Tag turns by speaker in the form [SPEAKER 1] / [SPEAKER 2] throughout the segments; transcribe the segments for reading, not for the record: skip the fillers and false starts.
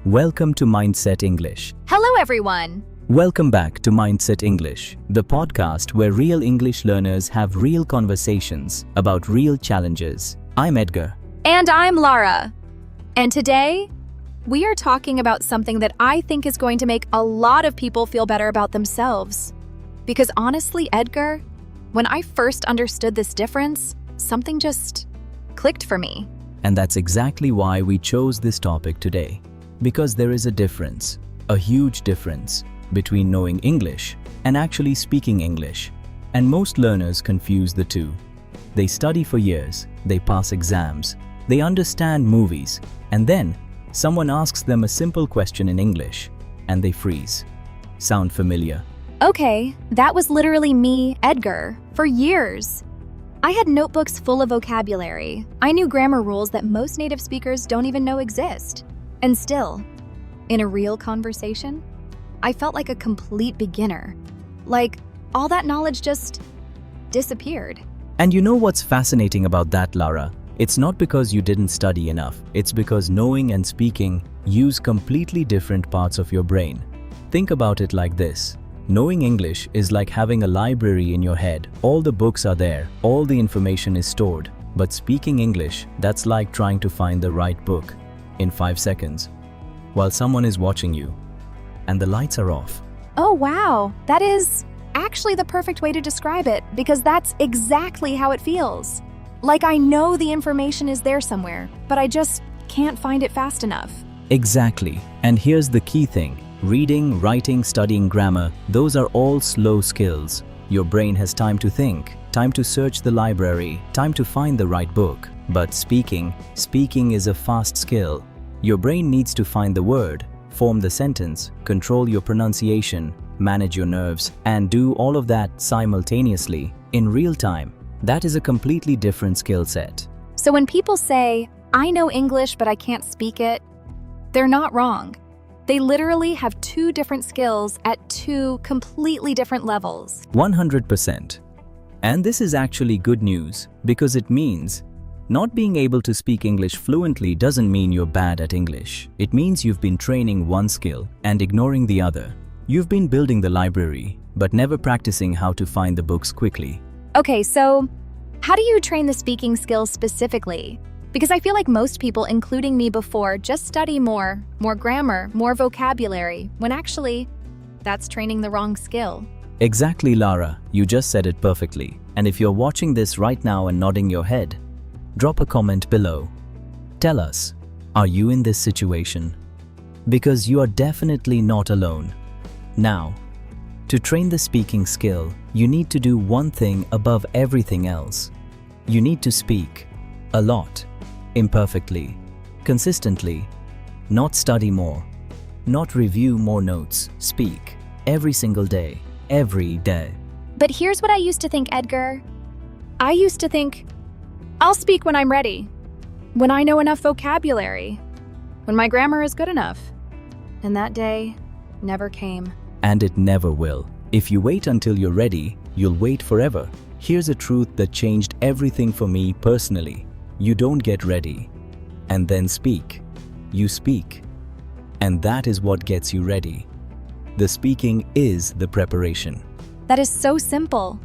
[SPEAKER 1] Welcome to Mindset English.
[SPEAKER 2] Hello, everyone.
[SPEAKER 1] Welcome back to Mindset English, the podcast where real English learners have real conversations about real challenges. I'm Edgar.
[SPEAKER 2] And I'm Lara. And today, we are talking about something that I think is going to make a lot of people feel better about themselves. Because honestly, Edgar, when I first understood this difference, something just clicked for me.
[SPEAKER 1] And that's exactly why we chose this topic today. Because there is a difference, a huge difference, between knowing English and actually speaking English. And most learners confuse the two. They study for years, they pass exams, they understand movies, and then someone asks them a simple question in English, and they freeze. Sound familiar?
[SPEAKER 2] Okay, that was literally me, Edgar, for years. I had notebooks full of vocabulary. I knew grammar rules that most native speakers don't even know exist. And still, in a real conversation, I felt like a complete beginner. Like, all that knowledge just disappeared.
[SPEAKER 1] And you know what's fascinating about that, Lara? It's not because you didn't study enough. It's because knowing and speaking use completely different parts of your brain. Think about it like this. Knowing English is like having a library in your head. All the books are there, all the information is stored. But speaking English, that's like trying to find the right book in 5 seconds, while someone is watching you, and the lights are off.
[SPEAKER 2] Oh wow, that is actually the perfect way to describe it, because that's exactly how it feels. Like I know the information is there somewhere, but I just can't find it fast enough.
[SPEAKER 1] Exactly. And here's the key thing. Reading, writing, studying grammar, those are all slow skills. Your brain has time to think, time to search the library, time to find the right book. But speaking is a fast skill. Your brain needs to find the word, form the sentence, control your pronunciation, manage your nerves, and do all of that simultaneously, in real time. That is a completely different skill set.
[SPEAKER 2] So when people say, I know English but I can't speak it, they're not wrong. They literally have two different skills at two completely different levels.
[SPEAKER 1] 100%. And this is actually good news, because it means not being able to speak English fluently doesn't mean you're bad at English. It means you've been training one skill and ignoring the other. You've been building the library, but never practicing how to find the books quickly.
[SPEAKER 2] Okay, so how do you train the speaking skills specifically? Because I feel like most people, including me before, just study more grammar, more vocabulary, when actually, that's training the wrong skill.
[SPEAKER 1] Exactly, Lara. You just said it perfectly. And if you're watching this right now and nodding your head, drop a comment below. Tell us, are you in this situation? Because you are definitely not alone. Now, to train the speaking skill, you need to do one thing above everything else. You need to speak a lot, imperfectly, consistently, not study more, not review more notes, speak every single day, every day.
[SPEAKER 2] But here's what I used to think, Edgar. I used to think, I'll speak when I'm ready, when I know enough vocabulary, when my grammar is good enough. And that day never came.
[SPEAKER 1] And it never will. If you wait until you're ready, you'll wait forever. Here's a truth that changed everything for me personally. You don't get ready and then speak. You speak. And that is what gets you ready. The speaking is the preparation.
[SPEAKER 2] That is so simple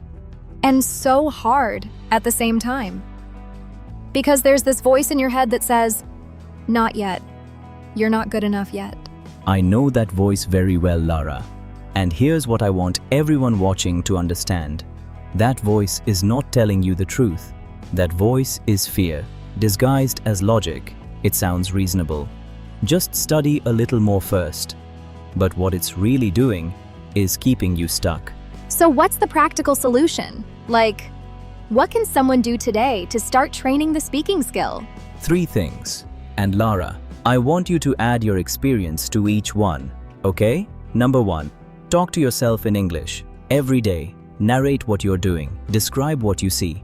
[SPEAKER 2] and so hard at the same time. Because there's this voice in your head that says, not yet. You're not good enough yet.
[SPEAKER 1] I know that voice very well, Lara. And here's what I want everyone watching to understand. That voice is not telling you the truth. That voice is fear, disguised as logic. It sounds reasonable. Just study a little more first. But what it's really doing is keeping you stuck.
[SPEAKER 2] So what's the practical solution? Like, what can someone do today to start training the speaking skill?
[SPEAKER 1] 3 things. And Lara, I want you to add your experience to each one, okay? Number 1, talk to yourself in English. Every day, narrate what you're doing. Describe what you see.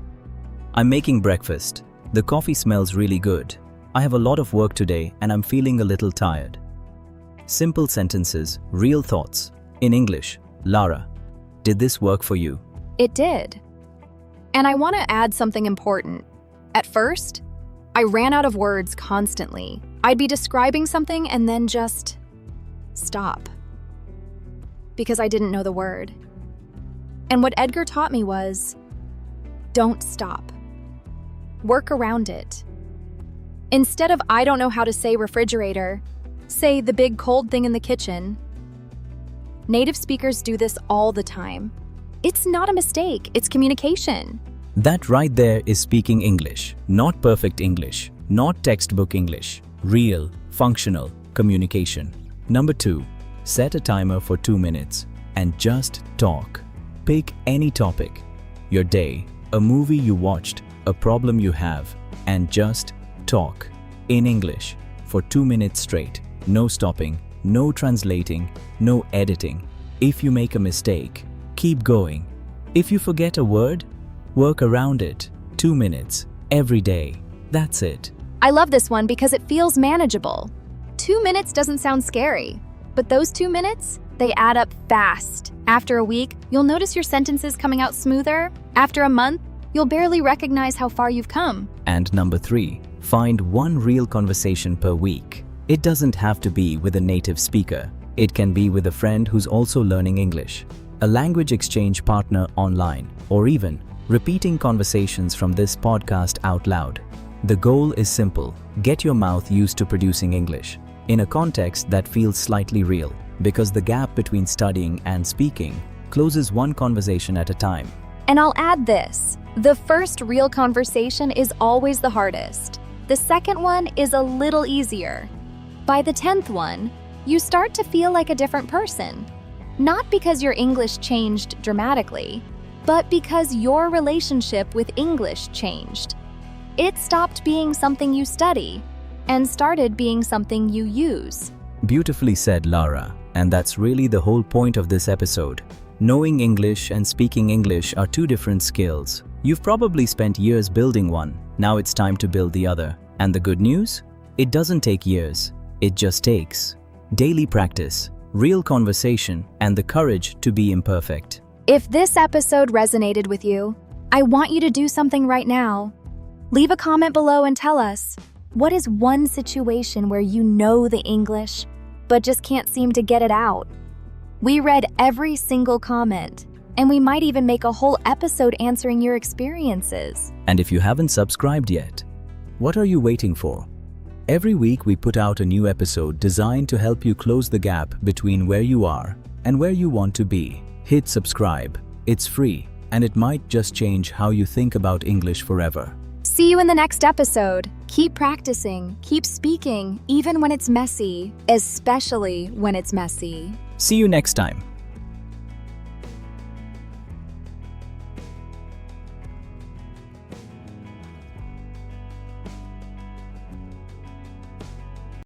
[SPEAKER 1] I'm making breakfast. The coffee smells really good. I have a lot of work today and I'm feeling a little tired. Simple sentences, real thoughts. In English. Lara, did this work for you?
[SPEAKER 2] It did. And I want to add something important. At first, I ran out of words constantly. I'd be describing something and then just stop. Because I didn't know the word. And what Edgar taught me was, don't stop. Work around it. Instead of I don't know how to say refrigerator, say the big cold thing in the kitchen. Native speakers do this all the time. It's not a mistake, it's communication.
[SPEAKER 1] That right there is speaking English, not perfect English, not textbook English, real, functional communication. Number 2, set a timer for 2 minutes and just talk. Pick any topic, your day, a movie you watched, a problem you have, and just talk in English for 2 minutes straight. No stopping, no translating, no editing. If you make a mistake, keep going. If you forget a word, work around it. 2 minutes, every day. That's it.
[SPEAKER 2] I love this one because it feels manageable. 2 minutes doesn't sound scary, but those 2 minutes, they add up fast. After a week, you'll notice your sentences coming out smoother. After a month, you'll barely recognize how far you've come.
[SPEAKER 1] And number 3, find one real conversation per week. It doesn't have to be with a native speaker. It can be with a friend who's also learning English, a language exchange partner online, or even repeating conversations from this podcast out loud. The goal is simple: get your mouth used to producing English in a context that feels slightly real, because the gap between studying and speaking closes one conversation at a time.
[SPEAKER 2] And I'll add this: the first real conversation is always the hardest. The second one is a little easier. By the 10th one, you start to feel like a different person. Not because your English changed dramatically, but because your relationship with English changed. It stopped being something you study and started being something you use.
[SPEAKER 1] Beautifully said, Lara. And that's really the whole point of this episode. Knowing English and speaking English are 2 different skills. You've probably spent years building one. Now it's time to build the other. And the good news? It doesn't take years. It just takes daily practice, real conversation, and the courage to be imperfect.
[SPEAKER 2] If this episode resonated with you, I want you to do something right now. Leave a comment below and tell us, what is one situation where you know the English, but just can't seem to get it out? We read every single comment, and we might even make a whole episode answering your experiences.
[SPEAKER 1] And if you haven't subscribed yet, what are you waiting for? Every week we put out a new episode designed to help you close the gap between where you are and where you want to be. Hit subscribe. It's free, and it might just change how you think about English forever.
[SPEAKER 2] See you in the next episode. Keep practicing, keep speaking, even when it's messy, especially when it's messy.
[SPEAKER 1] See you next time.